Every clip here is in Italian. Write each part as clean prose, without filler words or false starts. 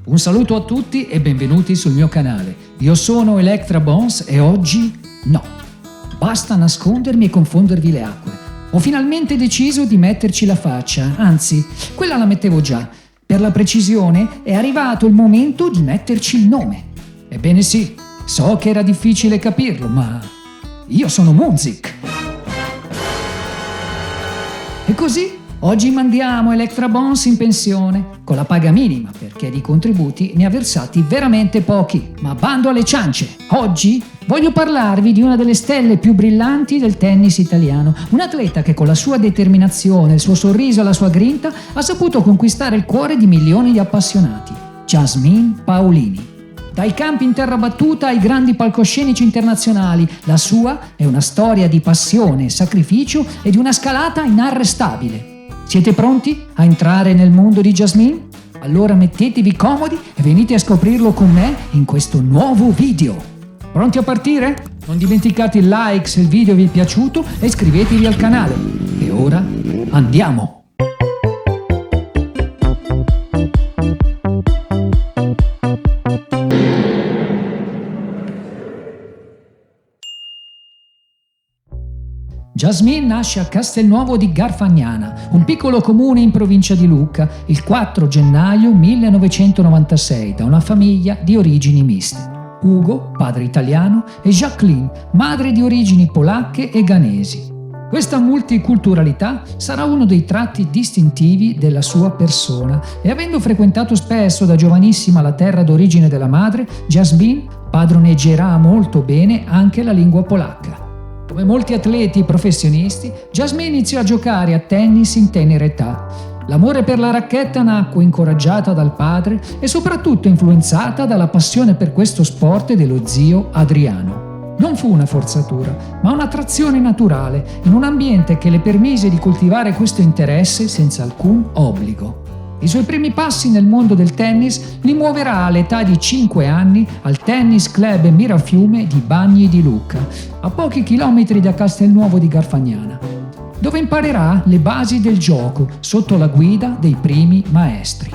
Un saluto a tutti e benvenuti sul mio canale. Io sono Electra Bones e oggi no. Basta nascondermi e confondervi le acque. Ho finalmente deciso di metterci la faccia, anzi, quella la mettevo già. Per la precisione è arrivato il momento di metterci il nome. Ebbene sì, so che era difficile capirlo, ma io sono Munzik. E così oggi mandiamo Electra Bones in pensione con la paga minima perché di contributi ne ha versati veramente pochi. Ma bando alle ciance! Oggi voglio parlarvi di una delle stelle più brillanti del tennis italiano, un atleta che con la sua determinazione, il suo sorriso e la sua grinta ha saputo conquistare il cuore di milioni di appassionati. Jasmine Paolini. Dai campi in terra battuta ai grandi palcoscenici internazionali, la sua è una storia di passione, sacrificio e di una scalata inarrestabile. Siete pronti a entrare nel mondo di Jasmine? Allora mettetevi comodi e venite a scoprirlo con me in questo nuovo video. Pronti a partire? Non dimenticate il like se il video vi è piaciuto e iscrivetevi al canale. E ora andiamo! Jasmine nasce a Castelnuovo di Garfagnana, un piccolo comune in provincia di Lucca, il 4 gennaio 1996 da una famiglia di origini miste. Ugo, padre italiano, e Jacqueline, madre di origini polacche e ghanesi. Questa multiculturalità sarà uno dei tratti distintivi della sua persona e avendo frequentato spesso da giovanissima la terra d'origine della madre, Jasmine padroneggerà molto bene anche la lingua polacca. Come molti atleti professionisti, Jasmine iniziò a giocare a tennis in tenera età. L'amore per la racchetta nacque incoraggiata dal padre e soprattutto influenzata dalla passione per questo sport dello zio Adriano. Non fu una forzatura, ma un'attrazione naturale, in un ambiente che le permise di coltivare questo interesse senza alcun obbligo. I suoi primi passi nel mondo del tennis li muoverà all'età di 5 anni al Tennis Club Mirafiume di Bagni di Lucca, a pochi chilometri da Castelnuovo di Garfagnana, dove imparerà le basi del gioco sotto la guida dei primi maestri.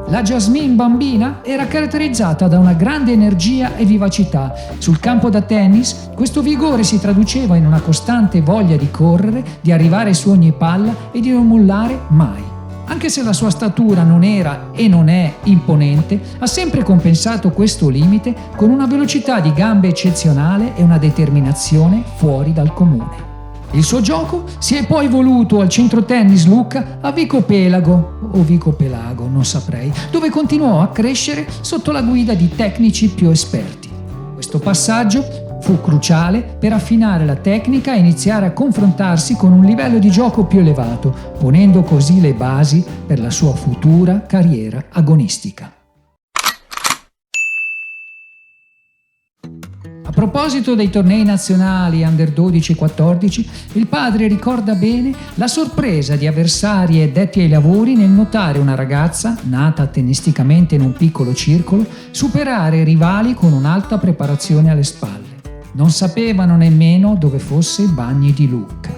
La Jasmine bambina era caratterizzata da una grande energia e vivacità. Sul campo da tennis, questo vigore si traduceva in una costante voglia di correre, di arrivare su ogni palla e di non mollare mai. Anche se la sua statura non era e non è imponente, ha sempre compensato questo limite con una velocità di gambe eccezionale e una determinazione fuori dal comune. Il suo gioco si è poi evoluto al Centro Tennis Lucca a Vico Pelago, o Vico Pelago, non saprei, dove continuò a crescere sotto la guida di tecnici più esperti. Questo passaggio fu cruciale per affinare la tecnica e iniziare a confrontarsi con un livello di gioco più elevato, ponendo così le basi per la sua futura carriera agonistica. A proposito dei tornei nazionali Under 12 e 14, il padre ricorda bene la sorpresa di avversari e addetti ai lavori nel notare una ragazza, nata tennisticamente in un piccolo circolo, superare i rivali con un'alta preparazione alle spalle. Non sapevano nemmeno dove fosse Bagni di Lucca.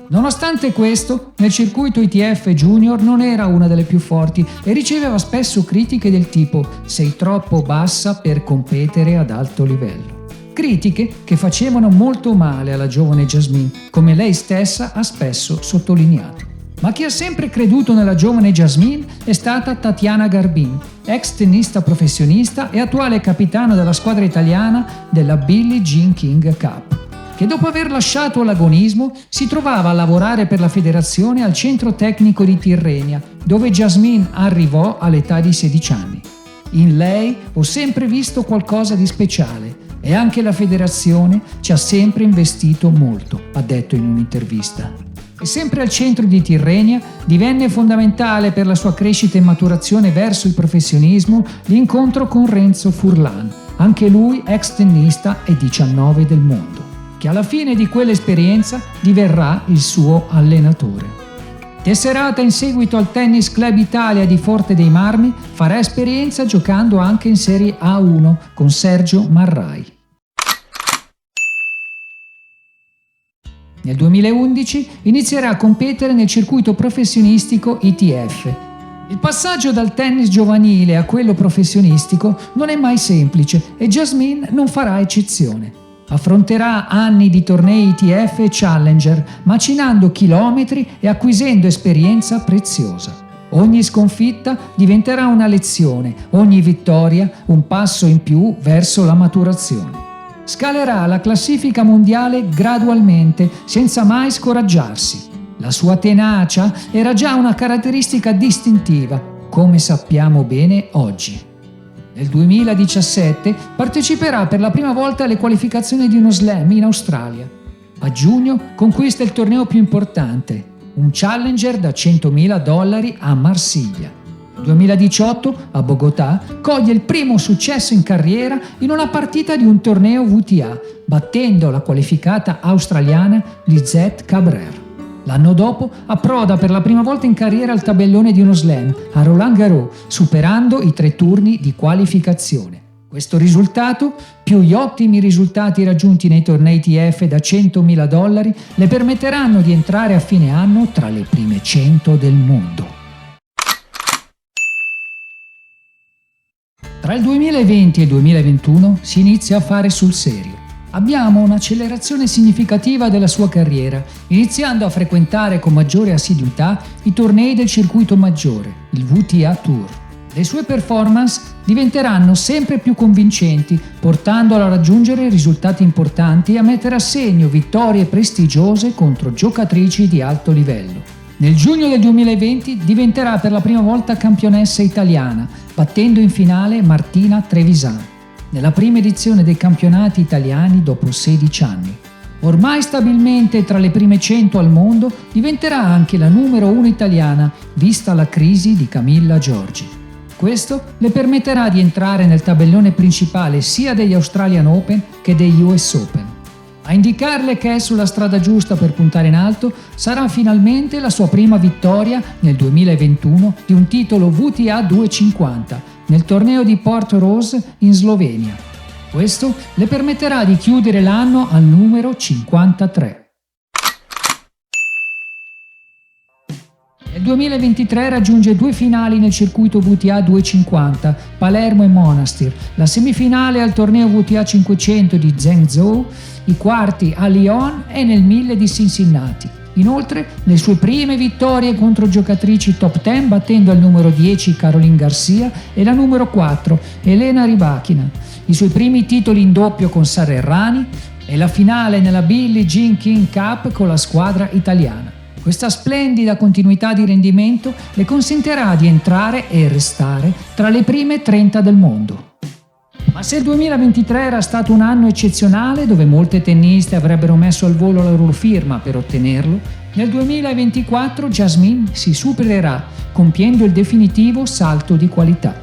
Nonostante questo, nel circuito ITF Junior non era una delle più forti e riceveva spesso critiche del tipo «sei troppo bassa per competere ad alto livello». Critiche che facevano molto male alla giovane Jasmine, come lei stessa ha spesso sottolineato. Ma chi ha sempre creduto nella giovane Jasmine è stata Tatiana Garbin, ex tennista professionista e attuale capitano della squadra italiana della Billie Jean King Cup, che dopo aver lasciato l'agonismo si trovava a lavorare per la federazione al centro tecnico di Tirrenia, dove Jasmine arrivò all'età di 16 anni. In lei ho sempre visto qualcosa di speciale e anche la federazione ci ha sempre investito molto, ha detto in un'intervista. E sempre al centro di Tirrenia divenne fondamentale per la sua crescita e maturazione verso il professionismo l'incontro con Renzo Furlan, anche lui ex tennista e 19 del mondo, che alla fine di quell'esperienza diverrà il suo allenatore. Tesserata in seguito al Tennis Club Italia di Forte dei Marmi, farà esperienza giocando anche in Serie A1 con Sergio Marrai. Nel 2011 inizierà a competere nel circuito professionistico ITF Il passaggio dal tennis giovanile a quello professionistico non è mai semplice e Jasmine non farà eccezione. Affronterà anni di tornei ITF e Challenger, macinando chilometri e acquisendo esperienza preziosa. Ogni sconfitta diventerà una lezione, ogni vittoria un passo in più verso la maturazione. Scalerà la classifica mondiale gradualmente, senza mai scoraggiarsi. La sua tenacia era già una caratteristica distintiva, come sappiamo bene oggi. Nel 2017 parteciperà per la prima volta alle qualificazioni di uno slam in Australia. A giugno conquista il torneo più importante, un challenger da $100.000 a Marsiglia. Nel 2018, a Bogotà, coglie il primo successo in carriera in una partita di un torneo WTA, battendo la qualificata australiana Lizette Cabrer. L'anno dopo approda per la prima volta in carriera al tabellone di uno slam, a Roland Garros, superando i 3 turni di qualificazione. Questo risultato, più gli ottimi risultati raggiunti nei tornei ITF da $100.000, le permetteranno di entrare a fine anno tra le prime 100 del mondo. Tra il 2020 e il 2021 si inizia a fare sul serio. Abbiamo un'accelerazione significativa della sua carriera, iniziando a frequentare con maggiore assiduità i tornei del circuito maggiore, il WTA Tour. Le sue performance diventeranno sempre più convincenti, portandolo a raggiungere risultati importanti e a mettere a segno vittorie prestigiose contro giocatrici di alto livello. Nel giugno del 2020 diventerà per la prima volta campionessa italiana, battendo in finale Martina Trevisan, nella prima edizione dei campionati italiani dopo 16 anni. Ormai stabilmente tra le prime 100 al mondo, diventerà anche la numero 1 italiana, vista la crisi di Camilla Giorgi. Questo le permetterà di entrare nel tabellone principale sia degli Australian Open che degli US Open. A indicarle che è sulla strada giusta per puntare in alto sarà finalmente la sua prima vittoria nel 2021 di un titolo WTA 250 nel torneo di Port Rose in Slovenia. Questo le permetterà di chiudere l'anno al numero 53. Nel 2023 raggiunge 2 finali nel circuito WTA 250, Palermo e Monastir, la semifinale al torneo WTA 500 di Zhengzhou, i quarti a Lyon e nel 1000 di Cincinnati. Inoltre, le sue prime vittorie contro giocatrici top 10 battendo al numero 10 Caroline Garcia e la numero 4 Elena Rybakina, i suoi primi titoli in doppio con Sara Errani e la finale nella Billie Jean King Cup con la squadra italiana. Questa splendida continuità di rendimento le consentirà di entrare e restare tra le prime 30 del mondo. Ma se il 2023 era stato un anno eccezionale dove molte tenniste avrebbero messo al volo la loro firma per ottenerlo, nel 2024 Jasmine si supererà compiendo il definitivo salto di qualità.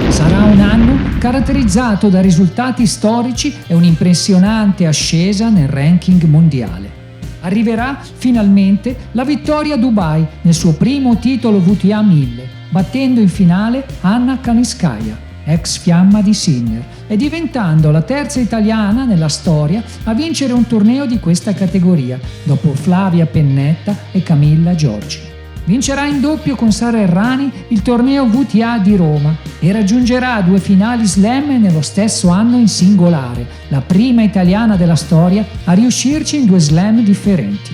Sarà un anno caratterizzato da risultati storici e un'impressionante ascesa nel ranking mondiale. Arriverà finalmente la vittoria a Dubai nel suo primo titolo WTA 1000, battendo in finale Anna Kaniskaya, ex fiamma di Sinner, e diventando la terza italiana nella storia a vincere un torneo di questa categoria, dopo Flavia Pennetta e Camilla Giorgi. Vincerà in doppio con Sara Errani il torneo WTA di Roma e raggiungerà 2 finali slam nello stesso anno in singolare, la prima italiana della storia a riuscirci in 2 slam differenti.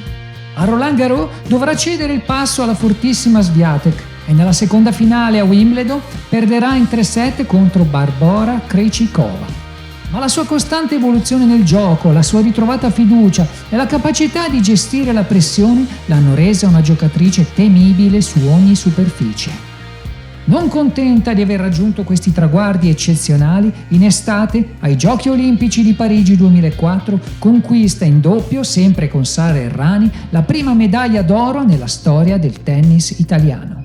A Roland Garros dovrà cedere il passo alla fortissima Swiatek e nella seconda finale a Wimbledon perderà in 3 set contro Barbora Krejcikova. Ma la sua costante evoluzione nel gioco, la sua ritrovata fiducia e la capacità di gestire la pressione l'hanno resa una giocatrice temibile su ogni superficie. Non contenta di aver raggiunto questi traguardi eccezionali, in estate, ai Giochi Olimpici di Parigi 2004, conquista in doppio, sempre con Sara Errani, la prima medaglia d'oro nella storia del tennis italiano.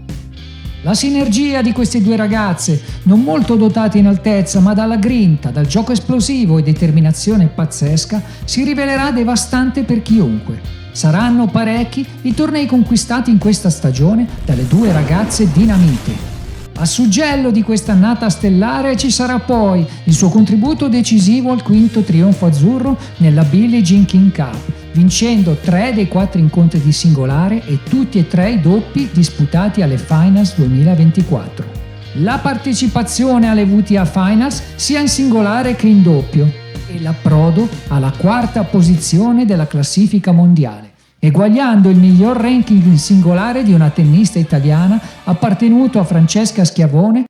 La sinergia di queste 2 ragazze, non molto dotate in altezza ma dalla grinta, dal gioco esplosivo e determinazione pazzesca, si rivelerà devastante per chiunque. Saranno parecchi i tornei conquistati in questa stagione dalle 2 ragazze dinamite. A suggello di questa annata stellare ci sarà poi il suo contributo decisivo al 5° trionfo azzurro nella Billie Jean King Cup, vincendo 3 dei 4 incontri di singolare e tutti e 3 i doppi disputati alle Finals 2024. La partecipazione alle WTA Finals sia in singolare che in doppio e l'approdo alla 4ª posizione della classifica mondiale, eguagliando il miglior ranking in singolare di una tennista italiana appartenuto a Francesca Schiavone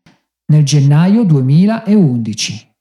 nel gennaio 2011.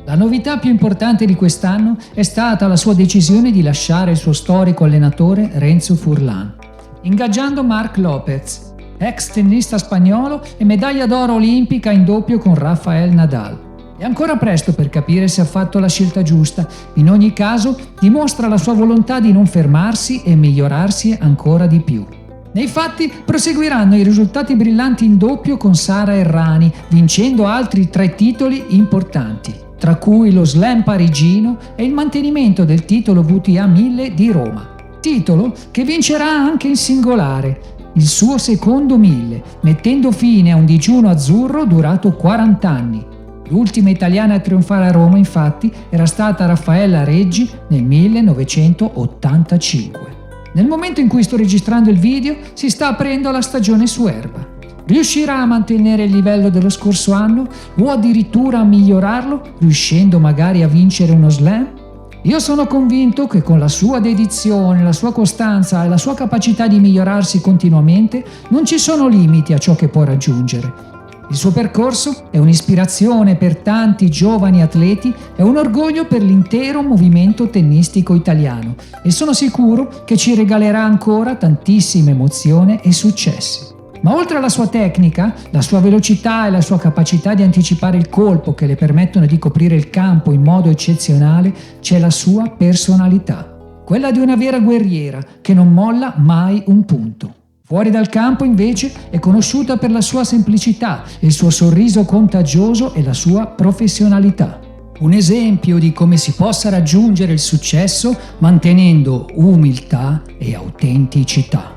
La novità più importante di quest'anno è stata la sua decisione di lasciare il suo storico allenatore Renzo Furlan, ingaggiando Marc López, ex tennista spagnolo e medaglia d'oro olimpica in doppio con Rafael Nadal. È ancora presto per capire se ha fatto la scelta giusta, in ogni caso dimostra la sua volontà di non fermarsi e migliorarsi ancora di più. Nei fatti proseguiranno i risultati brillanti in doppio con Sara Errani, vincendo altri 3 titoli importanti, tra cui lo Slam parigino e il mantenimento del titolo WTA 1000 di Roma. Titolo che vincerà anche in singolare, il suo secondo 1000, mettendo fine a un digiuno azzurro durato 40 anni. L'ultima italiana a trionfare a Roma, infatti, era stata Raffaella Reggi nel 1985. Nel momento in cui sto registrando il video, si sta aprendo la stagione su erba. Riuscirà a mantenere il livello dello scorso anno o addirittura a migliorarlo, riuscendo magari a vincere uno slam? Io sono convinto che con la sua dedizione, la sua costanza e la sua capacità di migliorarsi continuamente non ci sono limiti a ciò che può raggiungere. Il suo percorso è un'ispirazione per tanti giovani atleti e un orgoglio per l'intero movimento tennistico italiano e sono sicuro che ci regalerà ancora tantissime emozioni e successi. Ma oltre alla sua tecnica, la sua velocità e la sua capacità di anticipare il colpo che le permettono di coprire il campo in modo eccezionale, c'è la sua personalità, quella di una vera guerriera che non molla mai un punto. Fuori dal campo, invece, è conosciuta per la sua semplicità, il suo sorriso contagioso e la sua professionalità. Un esempio di come si possa raggiungere il successo mantenendo umiltà e autenticità.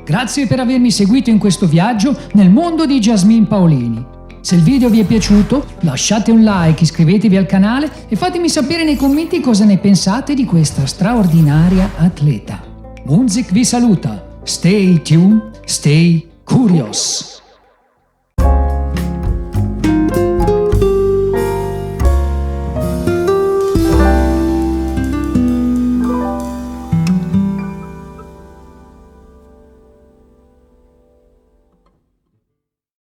Grazie per avermi seguito in questo viaggio nel mondo di Jasmine Paolini. Se il video vi è piaciuto, lasciate un like, iscrivetevi al canale e fatemi sapere nei commenti cosa ne pensate di questa straordinaria atleta. Munzik vi saluta. Stay tuned, stay curious.